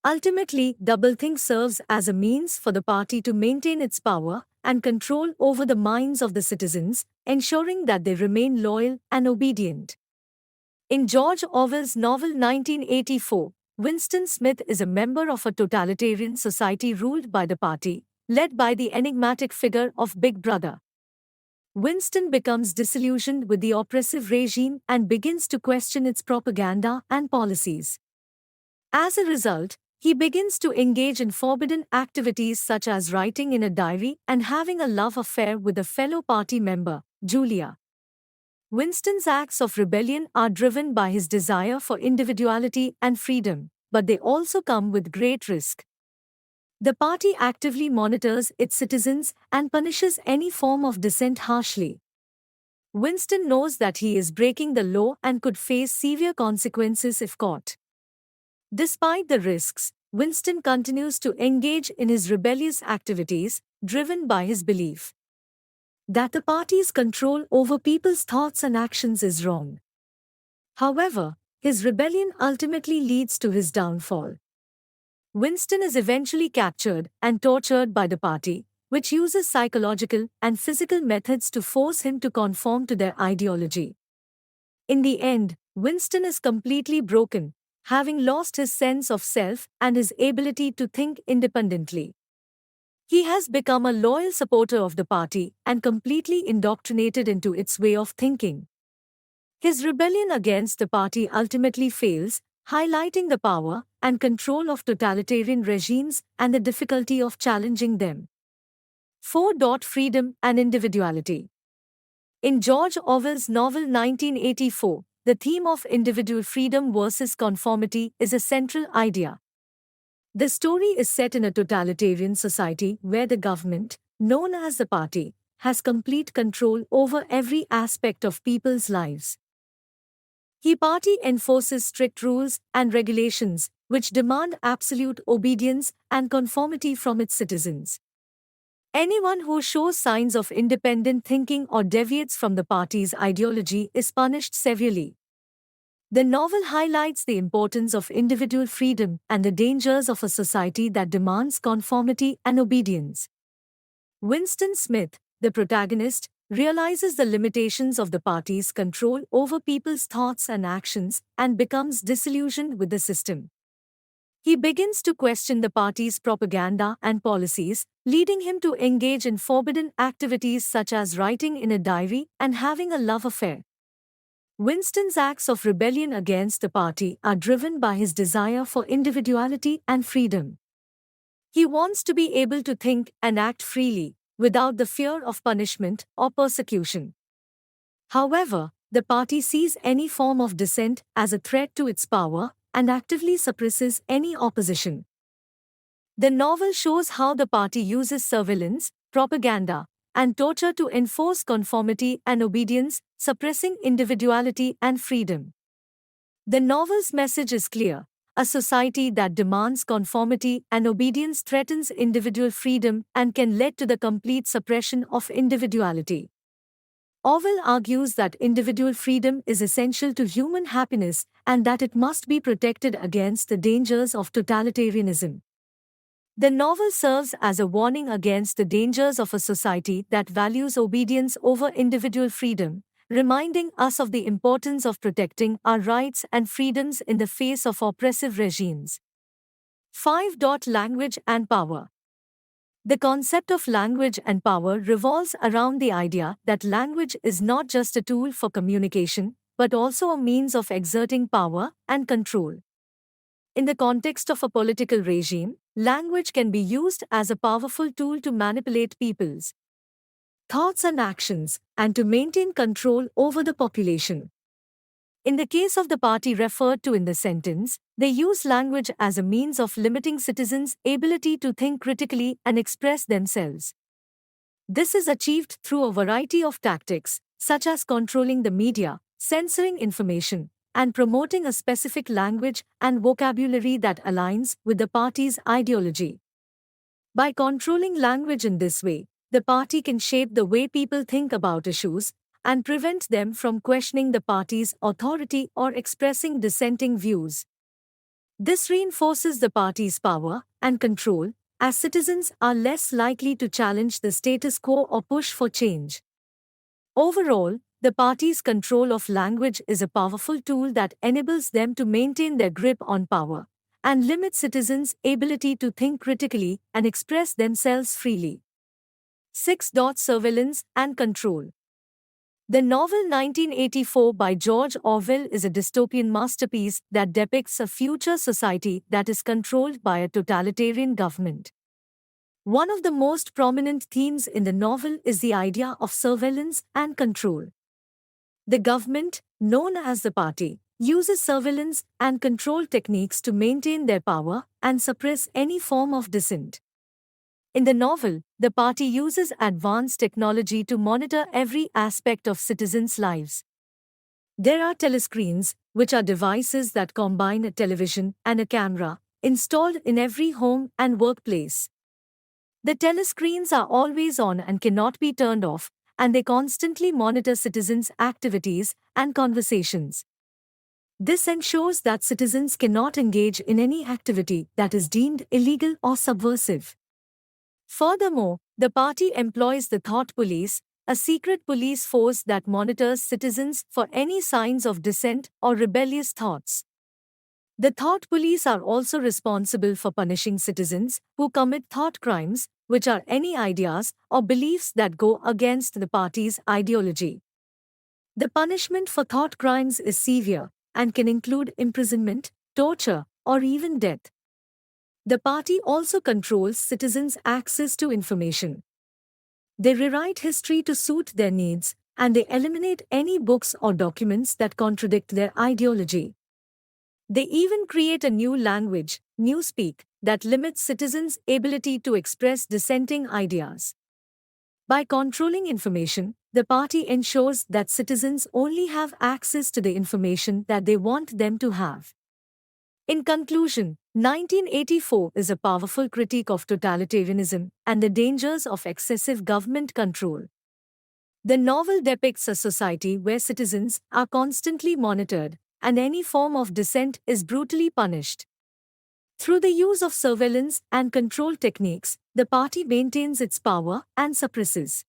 Ultimately, doublethink serves as a means for the party to maintain its power and control over the minds of the citizens, ensuring that they remain loyal and obedient. In George Orwell's novel 1984, Winston Smith is a member of a totalitarian society ruled by the party, led by the enigmatic figure of Big Brother. Winston becomes disillusioned with the oppressive regime and begins to question its propaganda and policies. As a result, he begins to engage in forbidden activities such as writing in a diary and having a love affair with a fellow party member, Julia. Winston's acts of rebellion are driven by his desire for individuality and freedom, but they also come with great risk. The party actively monitors its citizens and punishes any form of dissent harshly. Winston knows that he is breaking the law and could face severe consequences if caught. Despite the risks, Winston continues to engage in his rebellious activities, driven by his belief that the party's control over people's thoughts and actions is wrong. However, his rebellion ultimately leads to his downfall. Winston is eventually captured and tortured by the party, which uses psychological and physical methods to force him to conform to their ideology. In the end, Winston is completely broken, having lost his sense of self and his ability to think independently. He has become a loyal supporter of the party and completely indoctrinated into its way of thinking. His rebellion against the party ultimately fails, highlighting the power and control of totalitarian regimes and the difficulty of challenging them. 4. Freedom and individuality. In George Orwell's novel 1984, the theme of individual freedom versus conformity is a central idea. The story is set in a totalitarian society where the government, known as the party, has complete control over every aspect of people's lives. The party enforces strict rules and regulations, which demand absolute obedience and conformity from its citizens. Anyone who shows signs of independent thinking or deviates from the party's ideology is punished severely. The novel highlights the importance of individual freedom and the dangers of a society that demands conformity and obedience. Winston Smith, the protagonist, realizes the limitations of the party's control over people's thoughts and actions and becomes disillusioned with the system. He begins to question the party's propaganda and policies, leading him to engage in forbidden activities such as writing in a diary and having a love affair. Winston's acts of rebellion against the party are driven by his desire for individuality and freedom. He wants to be able to think and act freely, without the fear of punishment or persecution. However, the party sees any form of dissent as a threat to its power and actively suppresses any opposition. The novel shows how the party uses surveillance, propaganda, and torture to enforce conformity and obedience, suppressing individuality and freedom. The novel's message is clear: a society that demands conformity and obedience threatens individual freedom and can lead to the complete suppression of individuality. Orwell argues that individual freedom is essential to human happiness and that it must be protected against the dangers of totalitarianism. The novel serves as a warning against the dangers of a society that values obedience over individual freedom, reminding us of the importance of protecting our rights and freedoms in the face of oppressive regimes. 5. Language and power. The concept of language and power revolves around the idea that language is not just a tool for communication, but also a means of exerting power and control. In the context of a political regime, language can be used as a powerful tool to manipulate people's thoughts and actions, and to maintain control over the population. In the case of the party referred to in the sentence, they use language as a means of limiting citizens' ability to think critically and express themselves. This is achieved through a variety of tactics, such as controlling the media, censoring information, and promoting a specific language and vocabulary that aligns with the party's ideology. By controlling language in this way, the party can shape the way people think about issues and prevent them from questioning the party's authority or expressing dissenting views. This reinforces the party's power and control, as citizens are less likely to challenge the status quo or push for change. Overall, the party's control of language is a powerful tool that enables them to maintain their grip on power and limit citizens' ability to think critically and express themselves freely. 6. Surveillance and control. The novel 1984 by George Orwell is a dystopian masterpiece that depicts a future society that is controlled by a totalitarian government. One of the most prominent themes in the novel is the idea of surveillance and control. The government, known as the party, uses surveillance and control techniques to maintain their power and suppress any form of dissent. In the novel, the party uses advanced technology to monitor every aspect of citizens' lives. There are telescreens, which are devices that combine a television and a camera, installed in every home and workplace. The telescreens are always on and cannot be turned off, and they constantly monitor citizens' activities and conversations. This ensures that citizens cannot engage in any activity that is deemed illegal or subversive. Furthermore, the party employs the Thought Police, a secret police force that monitors citizens for any signs of dissent or rebellious thoughts. The Thought Police are also responsible for punishing citizens who commit thought crimes, which are any ideas or beliefs that go against the party's ideology. The punishment for thought crimes is severe and can include imprisonment, torture, or even death. The party also controls citizens' access to information. They rewrite history to suit their needs, and they eliminate any books or documents that contradict their ideology. They even create a new language, newspeak, that limits citizens' ability to express dissenting ideas. By controlling information, the party ensures that citizens only have access to the information that they want them to have. In conclusion, 1984 is a powerful critique of totalitarianism and the dangers of excessive government control. The novel depicts a society where citizens are constantly monitored, and any form of dissent is brutally punished. Through the use of surveillance and control techniques, the party maintains its power and suppresses